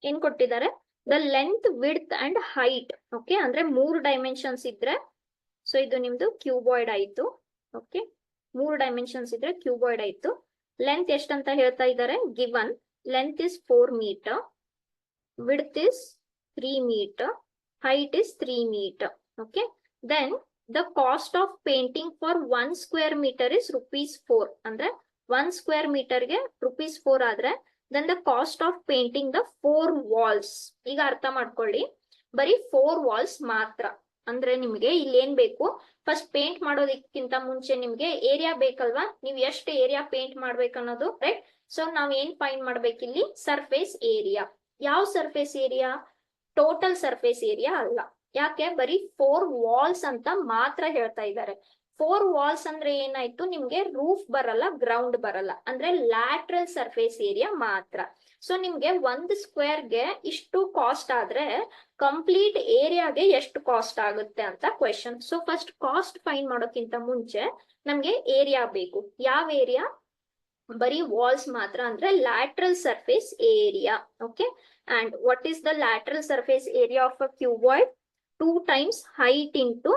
ಏನ್ ಕೊಟ್ಟಿದ್ದಾರೆ, the length width and height. Okay, ಅಂದ್ರೆ 3 ಡೈಮೆನ್ಷನ್ಸ್ ಇದ್ರೆ, ಸೊ ಇದು ನಿಮ್ದು ಕ್ಯೂಬಾಯ್ಡ್ ಆಯ್ತು. ಓಕೆ, 3 ಡೈಮೆನ್ಷನ್ಸ್ ಇದ್ರೆ ಕ್ಯೂಬಾಯ್ಡ್ ಆಯ್ತು. ಲೆಂತ್ ಎಷ್ಟಂತ ಹೇಳ್ತಾ ಇದ್ದಾರೆ, given length is 4 metre, width is 3 metre, height is 3 meter. Okay, then the cost of painting for 1 square meter is ₹4. ಅಂದ್ರೆ 1 square meter ಗೆ ₹4 ಆದ್ರೆ, then the cost of painting the 4 walls. ಈಗ ಅರ್ಥ ಮಾಡ್ಕೊಳ್ಳಿ, ಬರೀ 4 walls ಮಾತ್ರ. ಅಂದ್ರೆ ನಿಮ್ಗೆ ಇಲ್ಲಿ ಏನ್ ಬೇಕು, ಫಸ್ಟ್ ಪೇಂಟ್ ಮಾಡೋದಕ್ಕಿಂತ ಮುಂಚೆ ನಿಮ್ಗೆ ಏರಿಯಾ ಬೇಕಲ್ವಾ, ನೀವು ಎಷ್ಟು ಏರಿಯಾ ಪೇಂಟ್ ಮಾಡ್ಬೇಕನ್ನೋದು, ರೈಟ್? ಸೊ ನಾವ್ ಏನ್ ಫೈಂಡ್ ಮಾಡ್ಬೇಕಿಲ್ಲಿ, ಸರ್ಫೇಸ್ ಏರಿಯಾ. ಯಾವ surface area, total surface area ಅಲ್ಲ. ಯಾಕೆ, ಬರೀ 4 ವಾಲ್ಸ್ ಅಂತ ಮಾತ್ರ ಹೇಳ್ತಾ ಇದ್ದಾರೆ. 4 ವಾಲ್ಸ್ ಅಂದ್ರೆ ಏನಾಯ್ತು, ನಿಮ್ಗೆ ರೂಫ್ ಬರಲ್ಲ, ಗ್ರೌಂಡ್ ಬರಲ್ಲ, ಅಂದ್ರೆ ಲ್ಯಾಟ್ರಲ್ ಸರ್ಫೇಸ್ ಏರಿಯಾ ಮಾತ್ರ. ಸೊ ನಿಮ್ಗೆ 1 ಸ್ಕ್ವೇರ್ಗೆ ಇಷ್ಟು ಕಾಸ್ಟ್ ಆದ್ರೆ ಕಂಪ್ಲೀಟ್ ಏರಿಯಾಗೆ ಎಷ್ಟು ಕಾಸ್ಟ್ ಆಗುತ್ತೆ ಅಂತ question. So first cost find ಮಾಡೋಕ್ಕಿಂತ ಮುಂಚೆ ನಮ್ಗೆ ಏರಿಯಾ ಬೇಕು. ಯಾವ ಏರಿಯಾ, ಬರೀ ವಾಲ್ಸ್ ಮಾತ್ರ, ಅಂದ್ರೆ lateral surface area. Okay, and what is the lateral surface area of a cuboid? 2 times height into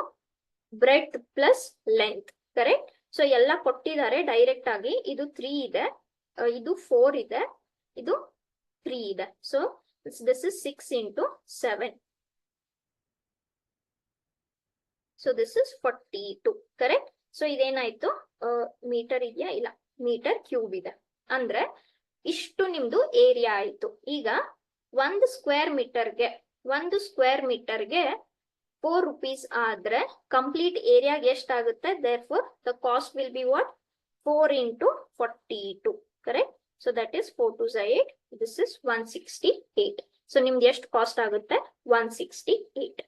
breadth plus length. Correct? So ಎಲ್ಲ ಕೊಟ್ಟಿದ್ದಾರೆ ಡೈರೆಕ್ಟ್ ಆಗಿ. ಇದು 3 ಇದೆ, ಇದು 4 ಇದೆ, ಇದು 3 ಇದೆ. So this is 6 into 7. So this is 42. Correct? So ಇದೇನಾಯ್ತು, metre ಇದೆಯಾ, ಇಲ್ಲ, ಮೀಟರ್ ಕ್ಯೂಬ್ ಇದೆ. ಅಂದ್ರೆ ಇಷ್ಟು ನಿಮ್ದು ಏರಿಯಾ ಆಯ್ತು. ಈಗ 1 ಸ್ಕ್ವೇರ್ ಮೀಟರ್ಗೆ 4 rupees ಆದ್ರೆ ಕಂಪ್ಲೀಟ್ ಏರಿಯಾಗೆ ಎಷ್ಟಾಗುತ್ತೆ, therefore the cost will be what, 4 into 42. correct? So that is 4 2 8. This is 168. So ನಿಮ್ಗೆ ಎಷ್ಟು ಕಾಸ್ಟ್ ಆಗುತ್ತೆ, 168.